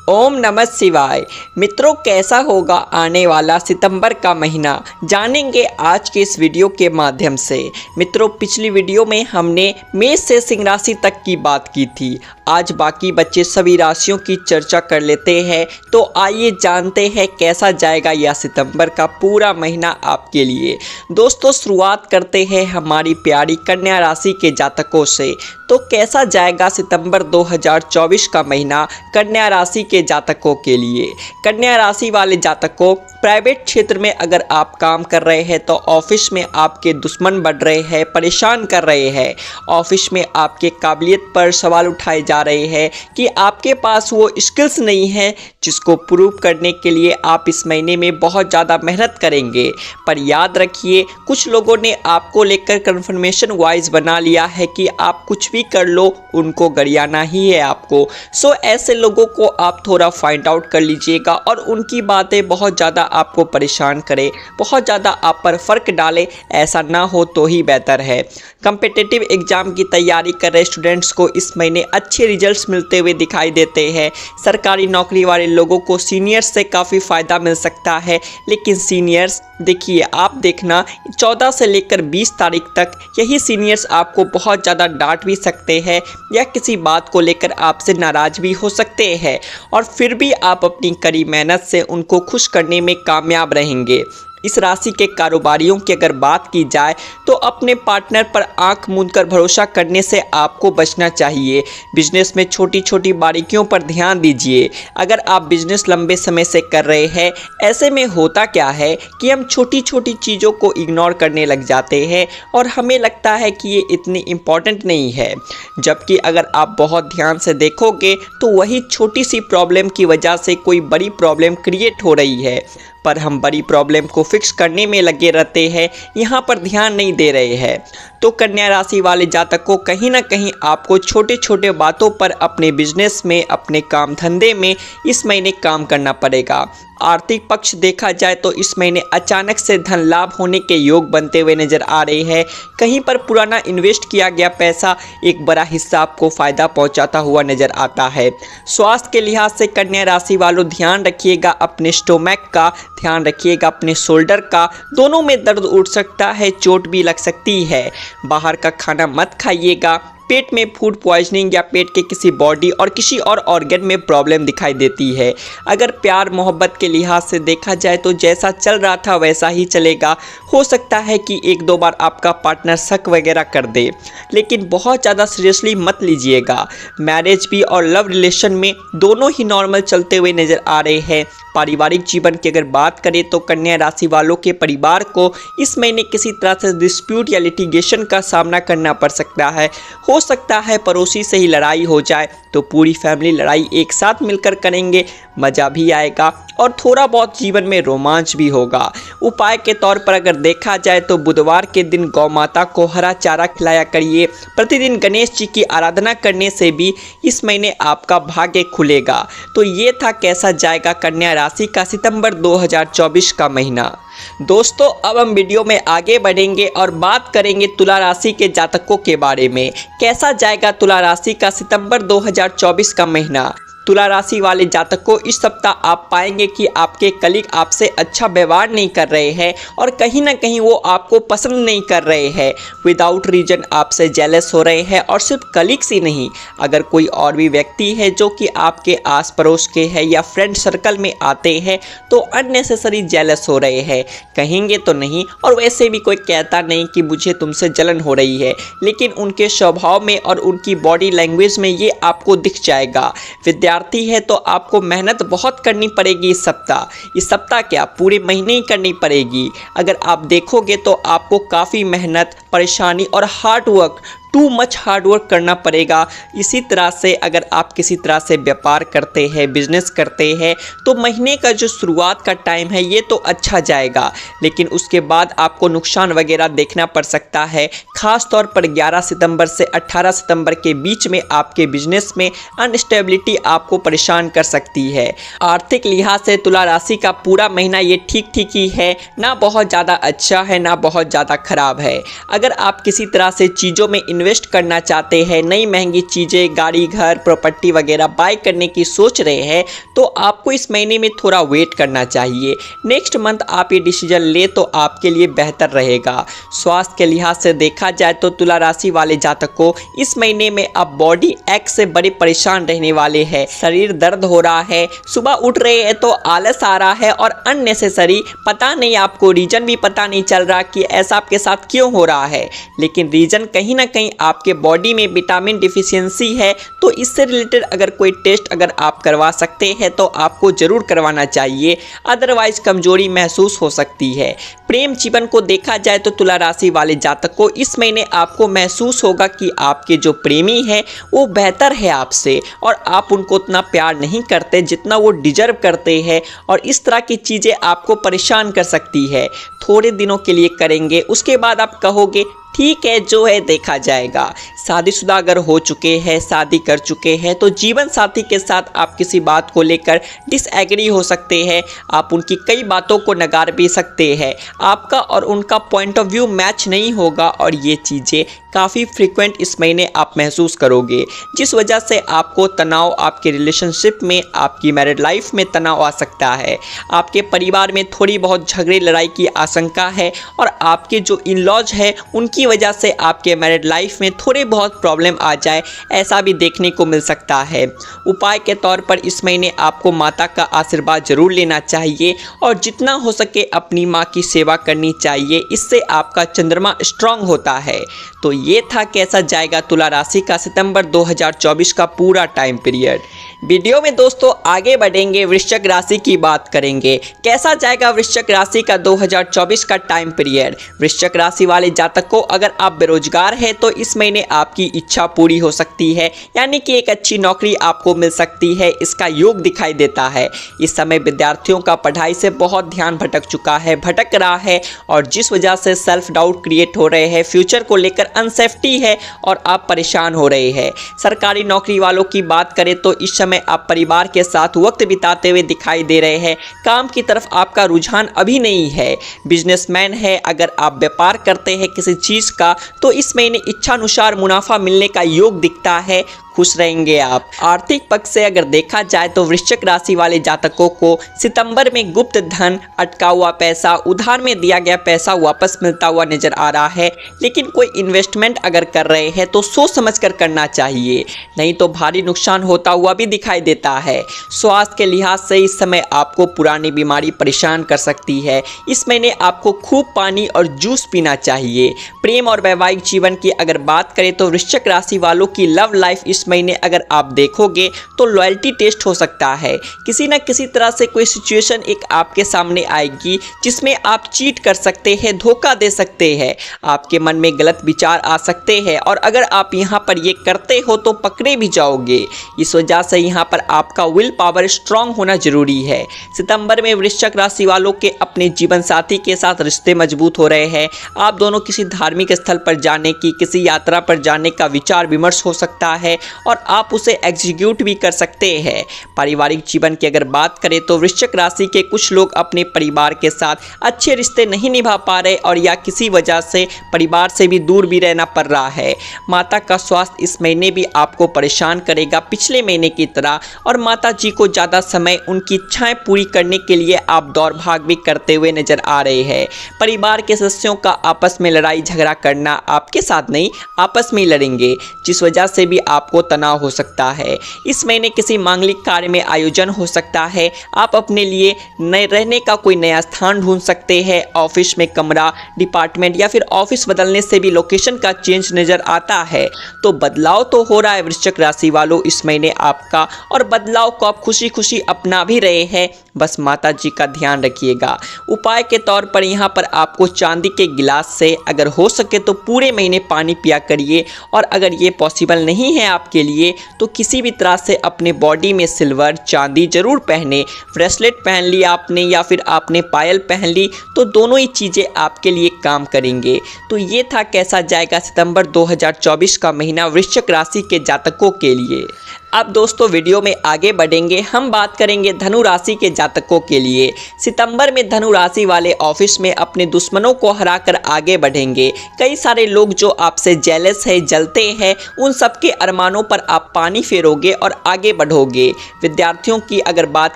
ओम नमः शिवाय। मित्रों, कैसा होगा आने वाला सितंबर का महीना, जानेंगे आज के इस वीडियो के माध्यम से। मित्रों, पिछली वीडियो में हमने मेष से सिंह राशि तक की बात की थी। आज बाकी बच्चे सभी राशियों की चर्चा कर लेते हैं। तो आइए जानते हैं कैसा जाएगा यह सितंबर का पूरा महीना आपके लिए। दोस्तों, शुरुआत करते हैं हमारी प्यारी कन्या राशि के जातकों से। तो कैसा जाएगा सितंबर 2024 का महीना कन्या राशि के जातकों के लिए। कन्या राशि वाले जातकों, प्राइवेट क्षेत्र में अगर आप काम कर रहे हैं तो ऑफिस में आपके दुश्मन बढ़ रहे हैं, परेशान कर रहे हैं। ऑफिस में आपके काबिलियत पर सवाल उठाए जा रहे हैं कि आपके पास वो स्किल्स नहीं है जिसको प्रूव करने के लिए आप इस महीने में बहुत ज़्यादा मेहनत करेंगे। पर याद रखिए, कुछ लोगों ने आपको लेकर कन्फर्मेशन वाइज बना लिया है कि आप कुछ भी कर लो, उनको गरियाना ही है आपको। सो ऐसे लोगों को आप थोड़ा फाइंड आउट कर लीजिएगा और उनकी बातें बहुत ज़्यादा आपको परेशान करे, बहुत ज़्यादा आप पर फर्क डाले, ऐसा ना हो तो ही बेहतर है। कम्पिटिटिव एग्जाम की तैयारी कर रहे स्टूडेंट्स को इस महीने अच्छे रिजल्ट्स मिलते हुए दिखाई देते हैं। सरकारी नौकरी वाले लोगों को सीनियर्स से काफ़ी फ़ायदा मिल सकता है। लेकिन सीनियर्स देखिए, आप देखना 14 से लेकर 20 तारीख तक यही सीनियर्स आपको बहुत ज़्यादा डांट भी सकते हैं या किसी बात को लेकर आपसे नाराज़ भी हो सकते हैं, और फिर भी आप अपनी कड़ी मेहनत से उनको खुश करने में कामयाब रहेंगे। इस राशि के कारोबारियों की अगर बात की जाए तो अपने पार्टनर पर आंख मूंदकर भरोसा करने से आपको बचना चाहिए। बिजनेस में छोटी छोटी बारीकियों पर ध्यान दीजिए। अगर आप बिजनेस लंबे समय से कर रहे हैं, ऐसे में होता क्या है कि हम छोटी छोटी चीज़ों को इग्नोर करने लग जाते हैं और हमें लगता है कि ये इतनी इम्पॉर्टेंट नहीं है, जबकि अगर आप बहुत ध्यान से देखोगे तो वही छोटी सी प्रॉब्लम की वजह से कोई बड़ी प्रॉब्लम क्रिएट हो रही है। पर हम बड़ी प्रॉब्लम को फिक्स करने में लगे रहते हैं, यहाँ पर ध्यान नहीं दे रहे हैं। तो कन्या राशि वाले जातकों, कहीं ना कहीं आपको छोटे छोटे बातों पर अपने बिजनेस में, अपने काम धंधे में इस महीने काम करना पड़ेगा। आर्थिक पक्ष देखा जाए तो इस महीने अचानक से धन लाभ होने के योग बनते हुए नजर आ रहे हैं। कहीं पर पुराना इन्वेस्ट किया गया पैसा एक बड़ा हिस्सा आपको फ़ायदा पहुंचाता हुआ नजर आता है। स्वास्थ्य के लिहाज से कन्या राशि वालों, ध्यान रखिएगा अपने स्टोमक का, ध्यान रखिएगा अपने शोल्डर का। दोनों में दर्द उठ सकता है, चोट भी लग सकती है। बाहर का खाना मत खाइएगा। पेट में फूड पॉइजनिंग या पेट के किसी बॉडी और किसी और ऑर्गन में प्रॉब्लम दिखाई देती है। अगर प्यार मोहब्बत के लिहाज से देखा जाए तो जैसा चल रहा था वैसा ही चलेगा। हो सकता है कि एक दो बार आपका पार्टनर शक वगैरह कर दे, लेकिन बहुत ज़्यादा सीरियसली मत लीजिएगा। मैरिज भी और लव रिलेशन में दोनों ही नॉर्मल चलते हुए नज़र आ रहे हैं। पारिवारिक जीवन की अगर बात करें तो कन्या राशि वालों के परिवार को इस महीने किसी तरह से डिस्प्यूट या लिटिगेशन का सामना करना पड़ सकता है। हो सकता है पड़ोसी से ही लड़ाई हो जाए, तो पूरी फैमिली लड़ाई एक साथ मिलकर करेंगे, मज़ा भी आएगा और थोड़ा बहुत जीवन में रोमांच भी होगा। उपाय के तौर पर अगर देखा जाए तो बुधवार के दिन गौ माता को हरा चारा खिलाया करिए। प्रतिदिन गणेश जी की आराधना करने से भी इस महीने आपका भाग्य खुलेगा। तो ये था कैसा जाएगा कन्या राशि का सितंबर 2024 का महीना। दोस्तों, अब हम वीडियो में आगे बढ़ेंगे और बात करेंगे तुला राशि के जातकों के बारे में। कैसा जाएगा तुला राशि का सितंबर 2024 का महीना। तुला राशि वाले जातकों, इस सप्ताह आप पाएंगे कि आपके कलीग आपसे अच्छा व्यवहार नहीं कर रहे हैं और कहीं ना कहीं वो आपको पसंद नहीं कर रहे हैं। विदाउट रीजन आपसे जेलस हो रहे हैं, और सिर्फ कलीग्स ही नहीं, अगर कोई और भी व्यक्ति है जो कि आपके आस पड़ोस के हैं या फ्रेंड सर्कल में आते हैं तो अननेसेसरी जेलस हो रहे हैं। कहेंगे तो नहीं, और वैसे भी कोई कहता नहीं कि मुझे तुमसे जलन हो रही है, लेकिन उनके स्वभाव में और उनकी बॉडी लैंग्वेज में ये आपको दिख जाएगा। विद्यार्थी है तो आपको मेहनत बहुत करनी पड़ेगी इस सप्ताह क्या पूरे महीने ही करनी पड़ेगी। अगर आप देखोगे तो आपको काफ़ी मेहनत, परेशानी और hard work, too much hard work करना पड़ेगा। इसी तरह से अगर आप किसी तरह से व्यापार करते हैं, बिजनेस करते हैं, तो महीने का जो शुरुआत का टाइम है ये तो अच्छा जाएगा, लेकिन उसके बाद आपको नुकसान वगैरह देखना पड़ सकता है। खास तौर पर 11 सितंबर से 18 सितंबर के बीच में आपके बिजनेस में अनस्टेबिलिटी आपको परेशान कर सकती है। आर्थिक लिहाज से तुला राशि का पूरा महीना ये ठीक ठीक ही है, ना बहुत ज़्यादा अच्छा है ना बहुत ज़्यादा खराब है। अगर आप किसी तरह से चीज़ों में इन्वेस्ट करना चाहते हैं, नई महंगी चीज़ें, गाड़ी, घर, प्रॉपर्टी वगैरह बाय करने की सोच रहे हैं, तो आपको इस महीने में थोड़ा वेट करना चाहिए। नेक्स्ट मंथ आप ये डिसीजन ले तो आपके लिए बेहतर रहेगा। स्वास्थ्य के लिहाज से देखा जाए तो तुला राशि वाले जातकों इस महीने में आप बॉडी एक से बड़े परेशान रहने वाले हैं। शरीर दर्द हो रहा है, सुबह उठ रहे हैं तो आलस आ रहा है और अननेसेसरी, पता नहीं आपको रीजन भी पता नहीं चल रहा कि ऐसा आपके साथ क्यों हो रहा है, लेकिन रीजन कहीं ना कहीं आपके बॉडी में विटामिन डिफिशियंसी है। तो इससे रिलेटेड अगर कोई टेस्ट अगर आप करवा सकते हैं तो आपको जरूर करवाना चाहिए, अदरवाइज कमजोरी महसूस हो सकती है। प्रेम जीवन को देखा जाए तो तुला राशि वाले जातक को इस महीने आपको महसूस होगा कि आपके जो प्रेमी है वो बेहतर है आपसे और आप उनको उतना प्यार नहीं करते जितना वो डिजर्व करते हैं, और इस तरह की चीज़ें आपको परेशान कर सकती है। थोड़े दिनों के लिए करेंगे, उसके बाद आप कहोगे ठीक है जो है देखा जाएगा। शादीशुदा अगर हो चुके हैं, शादी कर चुके हैं, तो जीवन साथी के साथ आप किसी बात को लेकर डिसएग्री हो सकते हैं। आप उनकी कई बातों को नकार भी सकते हैं। आपका और उनका पॉइंट ऑफ व्यू मैच नहीं होगा और ये चीज़ें काफ़ी फ्रीक्वेंट इस महीने आप महसूस करोगे, जिस वजह से आपको तनाव, आपके रिलेशनशिप में, आपकी मैरिड लाइफ में तनाव आ सकता है। आपके परिवार में थोड़ी बहुत झगड़े लड़ाई की आशंका है और आपके जो इन लॉज है उनकी वजह से आपके मैरिड लाइफ में थोड़े बहुत प्रॉब्लम आ जाए, ऐसा भी देखने को मिल सकता है। उपाय के तौर पर इस महीने आपको माता का आशीर्वाद जरूर लेना चाहिए और जितना हो सके अपनी माँ की सेवा करनी चाहिए, इससे आपका चंद्रमा स्ट्रांग होता है। तो ये था कैसा जाएगा तुला राशि का सितंबर 2024 का पूरा टाइम पीरियड। वीडियो में दोस्तों आगे बढ़ेंगे, वृश्चिक राशि की बात करेंगे। कैसा जाएगा वृश्चिक राशि का 2024 का टाइम पीरियड। वृश्चिक राशि वाले जातकों अगर आप बेरोजगार हैं तो इस महीने आपकी इच्छा पूरी हो सकती है, यानी कि एक अच्छी नौकरी आपको मिल सकती है, इसका योग दिखाई देता है। इस समय विद्यार्थियों का पढ़ाई से बहुत ध्यान भटक रहा है और जिस वजह से सेल्फ डाउट क्रिएट हो रहे हैं, फ्यूचर को लेकर अनसेफ्टी है और आप परेशान हो रहे हैं। सरकारी नौकरी वालों की बात करें तो इस समय आप परिवार के साथ वक्त बिताते हुए दिखाई दे रहे हैं। काम की तरफ आपका रुझान अभी नहीं है। बिजनेसमैन है, अगर आप व्यापार करते हैं किसी चीज़ का, तो इस महीने इच्छानुसार मुनाफा मिलने का योग दिखता है, खुश रहेंगे आप। आर्थिक पक्ष से अगर देखा जाए तो वृश्चिक राशि वाले जातकों को सितंबर में गुप्त धन, अटका हुआ पैसा, उधार में दिया गया पैसा वापस मिलता हुआ नजर आ रहा है। लेकिन कोई इन्वेस्टमेंट अगर कर रहे हैं तो सोच समझकर करना चाहिए, नहीं तो भारी नुकसान होता हुआ भी दिखाई देता है। स्वास्थ्य के लिहाज से इस समय आपको पुरानी बीमारी परेशान कर सकती है। इस महीने आपको खूब पानी और जूस पीना चाहिए। प्रेम और वैवाहिक जीवन की अगर बात करें तो वृश्चिक राशि वालों की लव लाइफ इस महीने अगर आप देखोगे तो लॉयल्टी टेस्ट हो सकता है। किसी न किसी तरह से कोई सिचुएशन एक आपके सामने आएगी जिसमें आप चीट कर सकते हैं, धोखा दे सकते हैं, आपके मन में गलत विचार आ सकते हैं और अगर आप यहाँ पर ये करते हो तो पकड़े भी जाओगे। इस वजह से यहाँ पर आपका विल पावर स्ट्रांग होना जरूरी है। सितंबर में वृश्चिक राशि वालों के अपने जीवन साथी के साथ रिश्ते मजबूत हो रहे हैं। आप दोनों किसी धार्मिक स्थल पर जाने की, किसी यात्रा पर जाने का विचार विमर्श हो सकता है और आप उसे एग्जीक्यूट भी कर सकते हैं। पारिवारिक जीवन की अगर बात करें तो वृश्चिक राशि के कुछ लोग अपने परिवार के साथ अच्छे रिश्ते नहीं निभा पा रहे और या किसी वजह से परिवार से भी दूर भी रहना पड़ रहा है। माता का स्वास्थ्य इस महीने भी आपको परेशान करेगा पिछले महीने की तरह, और माता जी को ज़्यादा समय उनकी इच्छाएं पूरी करने के लिए आप दौड़ भाग भी करते हुए नजर आ रहे हैं। परिवार के सदस्यों का आपस में लड़ाई झगड़ा करना, आपके साथ नहीं आपस में लड़ेंगे, जिस वजह से भी आपको तनाव हो सकता है। इस महीने किसी मांगलिक कार्य में आयोजन हो सकता है। आप अपने लिए नए रहने का कोई नया स्थान ढूंढ सकते हैं। ऑफिस में कमरा, डिपार्टमेंट या फिर ऑफिस बदलने से भी लोकेशन का चेंज नजर आता है। तो बदलाव तो हो रहा है वृश्चिक राशि वालों इस महीने आपका, और बदलाव को आप खुशी खुशी अपना भी रहे हैं। बस माता जी का ध्यान रखिएगा। उपाय के तौर पर यहाँ पर आपको चांदी के गिलास से अगर हो सके तो पूरे महीने पानी पिया करिए, और अगर ये पॉसिबल नहीं है आपके लिए तो किसी भी तरह से अपने बॉडी में सिल्वर, चांदी जरूर पहने। ब्रेसलेट पहन लिया आपने या फिर आपने पायल पहन ली, तो दोनों ही चीज़ें आपके लिए काम करेंगे। तो ये था कैसा जाएगा सितंबर 2024 का महीना वृश्चिक राशि के जातकों के लिए। अब दोस्तों वीडियो में आगे बढ़ेंगे, हम बात करेंगे धनु राशि के जातकों के लिए। सितंबर में धनु राशि वाले ऑफिस में अपने दुश्मनों को हराकर आगे बढ़ेंगे। कई सारे लोग जो आपसे जेलस है, जलते हैं, उन सबके अरमानों पर आप पानी फेरोगे और आगे बढ़ोगे। विद्यार्थियों की अगर बात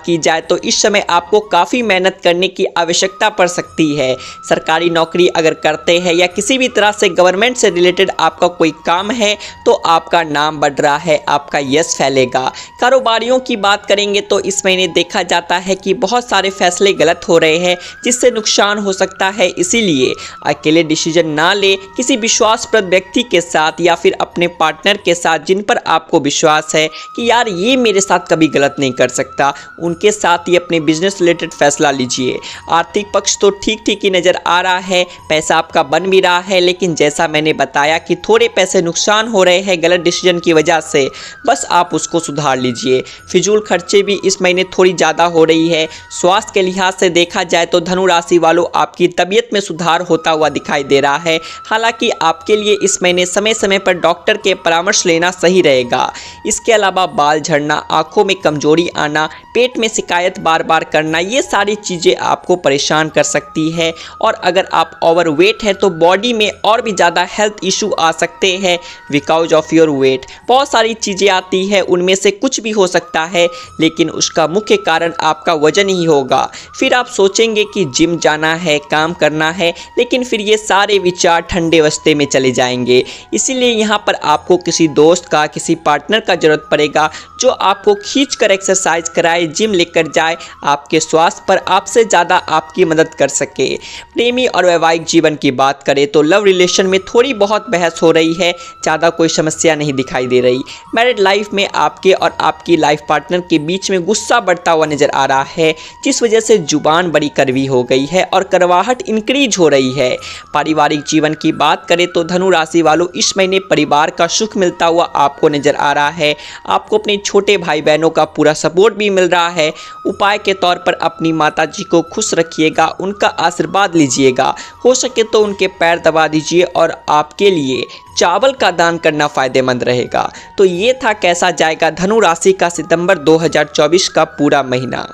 की जाए तो इस समय आपको काफ़ी मेहनत करने की आवश्यकता पड़ सकती है। सरकारी नौकरी अगर करते हैं या किसी भी तरह से गवर्नमेंट से रिलेटेड आपका कोई काम है तो आपका नाम बढ़ रहा है, आपका यश फैलेगा। कारोबारियों की बात करेंगे तो इस महीने देखा जाता है कि बहुत सारे फैसले गलत हो रहे हैं जिससे नुकसान हो सकता है, इसीलिए अकेले डिसीजन ना ले, किसी विश्वासप्रद व्यक्ति के साथ या फिर अपने पार्टनर के साथ जिन पर आपको विश्वास है कि यार ये मेरे साथ कभी गलत नहीं कर सकता, उनके साथ ही अपने बिजनेस रिलेटेड फैसला लीजिए। आर्थिक पक्ष तो ठीक ठीक ही नज़र आ रहा है, पैसा आपका बन भी रहा है, लेकिन जैसा मैंने बताया कि थोड़े पैसे नुकसान हो रहे हैं गलत डिसीजन की वजह से, बस आप उसको सुधार लीजिए। फिजूल खर्चे भी इस महीने थोड़ी ज़्यादा हो रही है। स्वास्थ्य के लिहाज से देखा जाए तो धनु राशि वालों आपकी तबीयत में सुधार होता हुआ दिखाई दे रहा है। हालांकि आपके लिए इस महीने समय समय पर डॉक्टर के परामर्श लेना सही रहेगा। इसके अलावा बाल झड़ना, आंखों में कमजोरी आना, पेट में शिकायत बार बार करना, ये सारी चीज़ें आपको परेशान कर सकती है। और अगर आप ओवरवेट है तो बॉडी में और भी ज़्यादा हेल्थ इशू आ सकते हैं बिकॉज ऑफ योर वेट। बहुत सारी चीज़ें आती है, उनमें से कुछ भी हो सकता है, लेकिन उसका मुख्य कारण आपका वजन ही होगा। फिर आप सोचेंगे कि जिम जाना है, काम करना है, लेकिन फिर ये सारे विचार ठंडे वस्ते में चले जाएंगे। इसीलिए यहाँ पर आपको किसी दोस्त का, किसी पार्टनर का जरूरत पड़ेगा जो आपको खींच कर एक्सरसाइज कराए, जिम लेकर जाए, आपके स्वास्थ्य पर आपसे ज़्यादा आपकी मदद कर सके। प्रेमी और वैवाहिक जीवन की बात करें तो लव रिलेशन में थोड़ी बहुत बहस हो रही है, ज़्यादा कोई समस्या नहीं दिखाई दे रही। मैरिड लाइफ में आपके और आपकी लाइफ पार्टनर के बीच में गुस्सा बढ़ता हुआ नजर आ रहा है, जिस वजह से जुबान बड़ी कड़वी हो गई है और कड़वाहट इंक्रीज हो रही है। पारिवारिक जीवन की बात करें तो धनु राशि वालों इस महीने परिवार का सुख मिलता हुआ आपको नजर आ रहा है। आपको अपने छोटे भाई बहनों का पूरा सपोर्ट भी मिल रहा है। उपाय के तौर पर अपनी माता जी को खुश रखिएगा, उनका आशीर्वाद लीजिएगा, हो सके तो उनके पैर दबा दीजिए और आपके लिए चावल का दान करना फायदेमंद रहेगा। तो ये था कैसा जाएगा धनु राशि का सितंबर 2024 का पूरा महीना।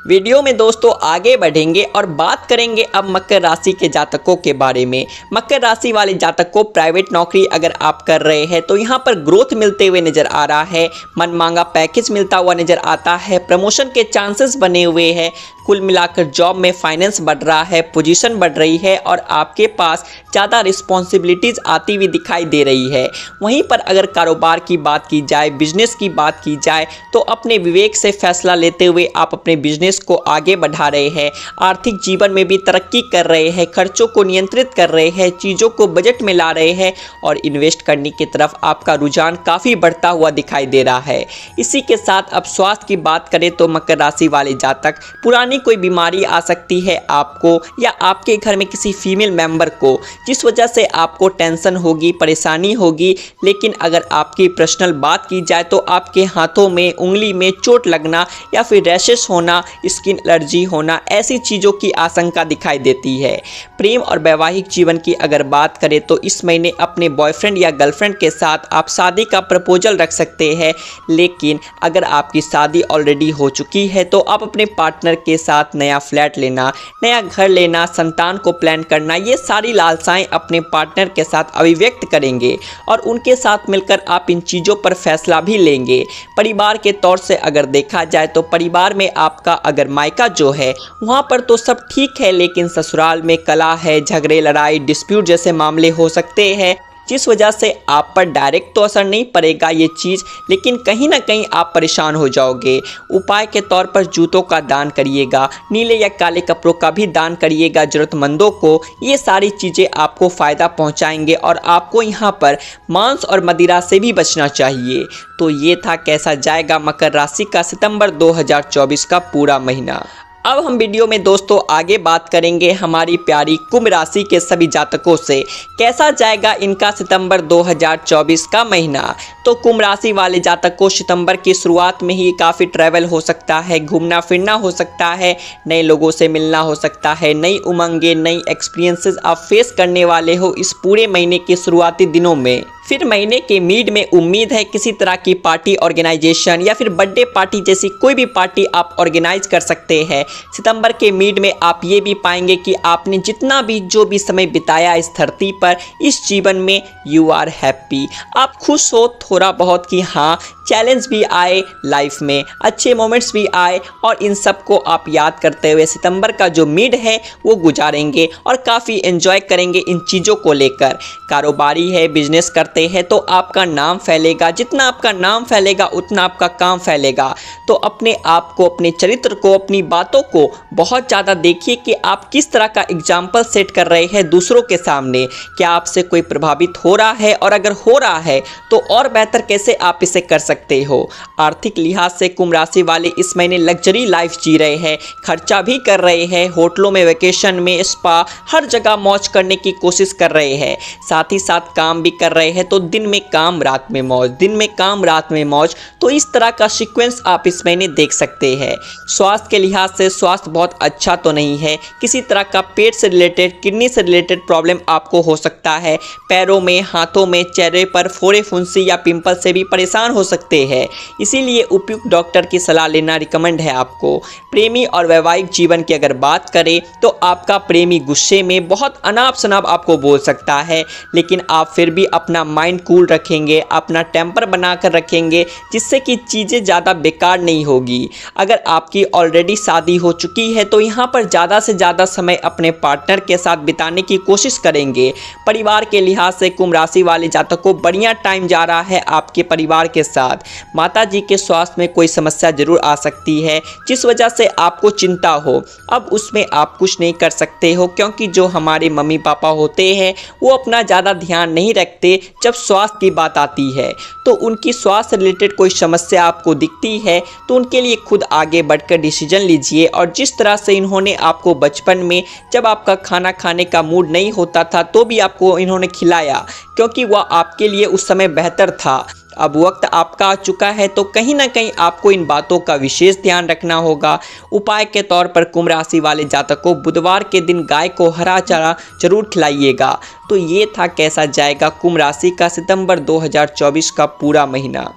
वीडियो में दोस्तों आगे बढ़ेंगे और बात करेंगे अब मकर राशि के जातकों के बारे में। मकर राशि वाले जातक को प्राइवेट नौकरी अगर आप कर रहे हैं तो यहाँ पर ग्रोथ मिलते हुए नज़र आ रहा है, मनमांगा पैकेज मिलता हुआ नज़र आता है, प्रमोशन के चांसेस बने हुए हैं। कुल मिलाकर जॉब में फाइनेंस बढ़ रहा है, पोजीशन बढ़ रही है और आपके पास ज़्यादा रिस्पॉन्सिबिलिटीज़ आती हुई दिखाई दे रही है। वहीं पर अगर कारोबार की बात की जाए, बिजनेस की बात की जाए तो अपने विवेक से फैसला लेते हुए आप अपने बिजनेस को आगे बढ़ा रहे हैं। आर्थिक जीवन में भी तरक्की कर रहे हैं, खर्चों को नियंत्रित कर रहे हैं, चीज़ों को बजट में ला रहे हैं और इन्वेस्ट करने की तरफ आपका रुझान काफ़ी बढ़ता हुआ दिखाई दे रहा है। इसी के साथ अब स्वास्थ्य की बात करें तो मकर राशि वाले जातक पुरानी कोई बीमारी आ सकती है आपको या आपके घर में किसी फीमेल मेंबर को, जिस वजह से आपको टेंशन होगी, परेशानी होगी। लेकिन अगर आपकी पर्सनल बात की जाए तो आपके हाथों में, उंगली में चोट लगना या फिर रैशेस होना, स्किन एलर्जी होना, ऐसी चीज़ों की आशंका दिखाई देती है। प्रेम और वैवाहिक जीवन की अगर बात करें तो इस महीने अपने बॉयफ्रेंड या गर्लफ्रेंड के साथ आप शादी का प्रपोजल रख सकते हैं। लेकिन अगर आपकी शादी ऑलरेडी हो चुकी है तो आप अपने पार्टनर के साथ नया फ्लैट लेना, नया घर लेना, संतान को प्लान करना, ये सारी लालसाएं अपने पार्टनर के साथ अभिव्यक्त करेंगे और उनके साथ मिलकर आप इन चीज़ों पर फैसला भी लेंगे। परिवार के तौर से अगर देखा जाए तो परिवार में आपका अगर मायका जो है वहाँ पर तो सब ठीक है, लेकिन ससुराल में कलह है, झगड़े, लड़ाई, डिस्प्यूट जैसे मामले हो सकते हैं, जिस वजह से आप पर डायरेक्ट तो असर नहीं पड़ेगा ये चीज़, लेकिन कहीं ना कहीं आप परेशान हो जाओगे। उपाय के तौर पर जूतों का दान करिएगा, नीले या काले कपड़ों का भी दान करिएगा ज़रूरतमंदों को। ये सारी चीज़ें आपको फ़ायदा पहुंचाएंगे और आपको यहाँ पर मांस और मदिरा से भी बचना चाहिए। तो ये था कैसा जाएगा मकर राशि का सितंबर 2024 का पूरा महीना। अब हम वीडियो में दोस्तों आगे बात करेंगे हमारी प्यारी कुंभ राशि के सभी जातकों से, कैसा जाएगा इनका सितंबर 2024 का महीना। तो कुंभ राशि वाले जातक को सितंबर की शुरुआत में ही काफ़ी ट्रैवल हो सकता है, घूमना फिरना हो सकता है, नए लोगों से मिलना हो सकता है, नई उमंगें, नई एक्सपीरियंसेस आप फेस करने वाले हो इस पूरे महीने के शुरुआती दिनों में। फिर महीने के मिड में उम्मीद है किसी तरह की पार्टी ऑर्गेनाइजेशन या फिर बर्थडे पार्टी जैसी कोई भी पार्टी आप ऑर्गेनाइज कर सकते हैं। सितंबर के मिड में आप ये भी पाएंगे कि आपने जितना भी जो भी समय बिताया इस धरती पर, इस जीवन में, यू आर हैप्पी। आप खुश हो थोड़ा बहुत कि हाँ, चैलेंज भी आए लाइफ में, अच्छे मोमेंट्स भी आए, और इन सब को आप याद करते हुए सितंबर का जो मिड है वो गुजारेंगे और काफ़ी एंजॉय करेंगे इन चीज़ों को लेकर। कारोबारी है, बिजनेस करते हैं तो आपका नाम फैलेगा, जितना आपका नाम फैलेगा उतना आपका काम फैलेगा। तो अपने आप को, अपने चरित्र को, अपनी बातों को बहुत ज़्यादा देखिए कि आप किस तरह का एग्जाम्पल सेट कर रहे हैं दूसरों के सामने। क्या आपसे कोई प्रभावित हो रहा है, और अगर हो रहा है तो और बेहतर कैसे आप इसे कर सकते हो। आर्थिक लिहाज से कुंभ राशि वाले इस महीने लग्जरी लाइफ जी रहे हैं, खर्चा भी कर रहे हैं, होटलों में, वेकेशन में, स्पा, हर जगह मौज करने की कोशिश कर रहे हैं। साथ ही साथ काम भी कर रहे हैं, तो दिन में काम रात में मौज, दिन में काम रात में मौज। तो इस तरह का सीक्वेंस आप इस महीने देख सकते हैं। स्वास्थ्य के लिहाज से स्वास्थ्य बहुत अच्छा तो नहीं है, किसी तरह का पेट से रिलेटेड, किडनी से रिलेटेड प्रॉब्लम आपको हो सकता है। पैरों में, हाथों में, चेहरे पर फोड़े, फुंसी या पिंपल से भी परेशान हो सकते हैं, इसीलिए उपयुक्त डॉक्टर की सलाह लेना रिकमेंड है आपको। प्रेमी और वैवाहिक जीवन की अगर बात करें तो आपका प्रेमी गुस्से में बहुत अनाप शनाप आपको बोल सकता है, लेकिन आप फिर भी अपना माइंड कूल रखेंगे, अपना टेम्पर बनाकर रखेंगे, जिससे कि चीज़ें ज़्यादा बेकार नहीं होगी। अगर आपकी ऑलरेडी शादी हो चुकी है तो यहाँ पर ज़्यादा से ज़्यादा समय अपने पार्टनर के साथ बिताने की कोशिश करेंगे। परिवार के लिहाज से कुंभ राशि वाले जातकों को बढ़िया टाइम जा रहा है आपके परिवार के साथ। माता जी के स्वास्थ्य में कोई समस्या जरूर आ सकती है, जिस वजह से आपको चिंता हो। अब उसमें आप कुछ नहीं कर सकते हो, क्योंकि जो हमारे मम्मी पापा होते हैं वो अपना ज़्यादा ध्यान नहीं रखते जब स्वास्थ्य की बात आती है। तो उनकी स्वास्थ्य रिलेटेड कोई समस्या आपको दिखती है तो उनके लिए खुद आगे बढ़कर डिसीजन लीजिए। और जिस तरह से इन्होंने आपको बचपन में, जब आपका खाना खाने का मूड नहीं होता था तो भी आपको इन्होंने खिलाया, क्योंकि वह आपके लिए उस समय बेहतर था। अब वक्त आपका आ चुका है तो कहीं ना कहीं आपको इन बातों का विशेष ध्यान रखना होगा। उपाय के तौर पर कुंभ राशि वाले जातकों, बुधवार के दिन गाय को हरा चारा जरूर खिलाइएगा। तो ये था कैसा जाएगा कुंभ राशि का सितंबर 2024 का पूरा महीना।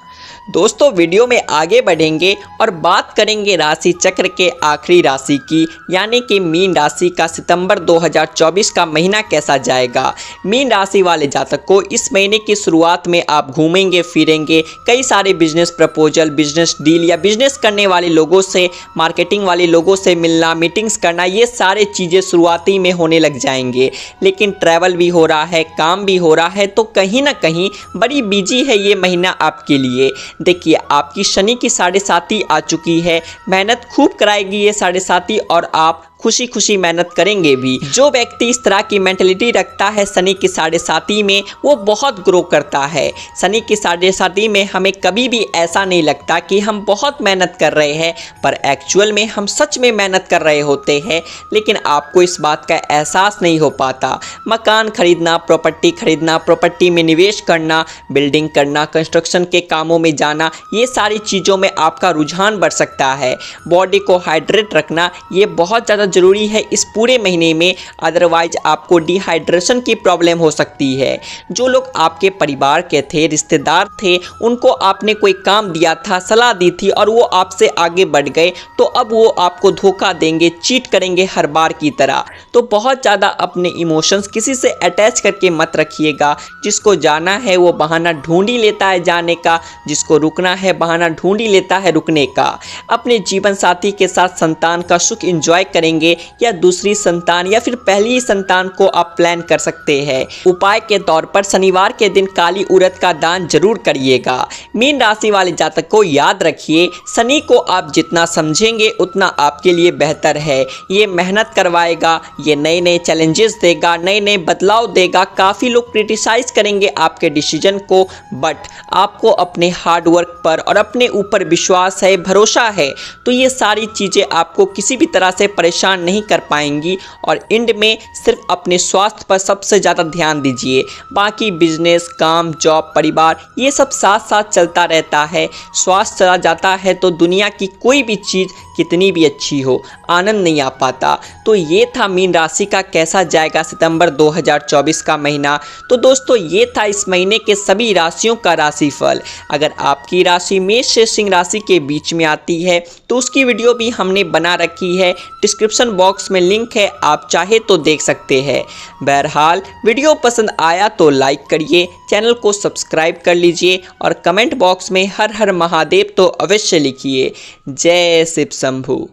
दोस्तों, वीडियो में आगे बढ़ेंगे और बात करेंगे राशि चक्र के आखिरी राशि की, यानी कि मीन राशि का सितंबर 2024 का महीना कैसा जाएगा। मीन राशि वाले जातक को इस महीने की शुरुआत में आप घूमेंगे फिरेंगे, कई सारे बिजनेस प्रपोजल, बिजनेस डील या बिजनेस करने वाले लोगों से, मार्केटिंग वाले लोगों से मिलना, मीटिंग्स करना, ये सारे चीज़ें शुरुआती में होने लग जाएंगे। लेकिन ट्रैवल भी हो रहा है, काम भी हो रहा है, तो कहीं ना कहीं बड़ी बिजी है ये महीना आपके लिए। देखिए, आपकी शनि की 7.5 आ चुकी है, मेहनत खूब कराएगी ये 7.5, और आप खुशी खुशी मेहनत करेंगे भी। जो व्यक्ति इस तरह की मेंटलिटी रखता है शनि की 7.5 में, वो बहुत ग्रो करता है। शनि की 7.5 में हमें कभी भी ऐसा नहीं लगता कि हम बहुत मेहनत कर रहे हैं, पर एक्चुअल में हम सच में मेहनत कर रहे होते हैं, लेकिन आपको इस बात का एहसास नहीं हो पाता। मकान खरीदना, प्रॉपर्टी में निवेश करना, बिल्डिंग करना, कंस्ट्रक्शन के कामों में जाना, ये सारी चीज़ों में आपका रुझान बढ़ सकता है। बॉडी को हाइड्रेट रखना ये बहुत ज़्यादा जरूरी है इस पूरे महीने में, अदरवाइज आपको डिहाइड्रेशन की प्रॉब्लम हो सकती है। जो लोग आपके परिवार के थे, रिश्तेदार थे, उनको आपने कोई काम दिया था, सलाह दी थी, और वो आपसे आगे बढ़ गए, तो अब वो आपको धोखा देंगे, चीट करेंगे हर बार की तरह। तो बहुत ज़्यादा अपने इमोशंस किसी से अटैच करके मत रखिएगा। जिसको जाना है वो बहाना ढूंढ ही लेता है जाने का, जिसको रुकना है बहाना ढूंढ ही लेता है रुकने का। अपने जीवन साथी के साथ संतान का सुख एंजॉय करेंगे, या दूसरी संतान या फिर पहली संतान को आप प्लान कर सकते हैं। उपाय के तौर पर शनिवार के दिन काली उड़द का दान जरूर करिएगा। मीन राशि वाले जातक को याद रखिए, शनि को आप जितना समझेंगे उतना आपके लिए बेहतर है। ये मेहनत करवाएगा, ये नए नए चैलेंजेस देगा, नए नए बदलाव देगा। काफ़ी लोग क्रिटिसाइज करेंगे आपके डिसीजन को, बट आपको अपने हार्ड वर्क पर और अपने ऊपर विश्वास है, भरोसा है, तो ये सारी चीज़ें आपको किसी भी तरह से परेशान नहीं कर पाएंगी। और एंड में सिर्फ अपने स्वास्थ्य पर सबसे ज़्यादा ध्यान दीजिए। बाकी बिजनेस, काम, जॉब, परिवार, ये सब साथ साथ चलता रहता है। स्वास्थ्य चला जाता है तो दुनिया की कोई भी चीज़ कितनी भी अच्छी हो, आनंद नहीं आ पाता। तो ये था मीन राशि का कैसा जाएगा सितंबर 2024 का महीना। तो दोस्तों ये था इस महीने के सभी राशियों का राशिफल। अगर आपकी राशि मेष से सिंह राशि के बीच में आती है तो उसकी वीडियो भी हमने बना रखी है, डिस्क्रिप्शन बॉक्स में लिंक है, आप चाहे तो देख सकते हैं। बहरहाल वीडियो पसंद आया तो लाइक करिए, चैनल को सब्सक्राइब कर लीजिए और कमेंट बॉक्स में हर हर महादेव तो अवश्य लिखिए। जय शिव शंभू।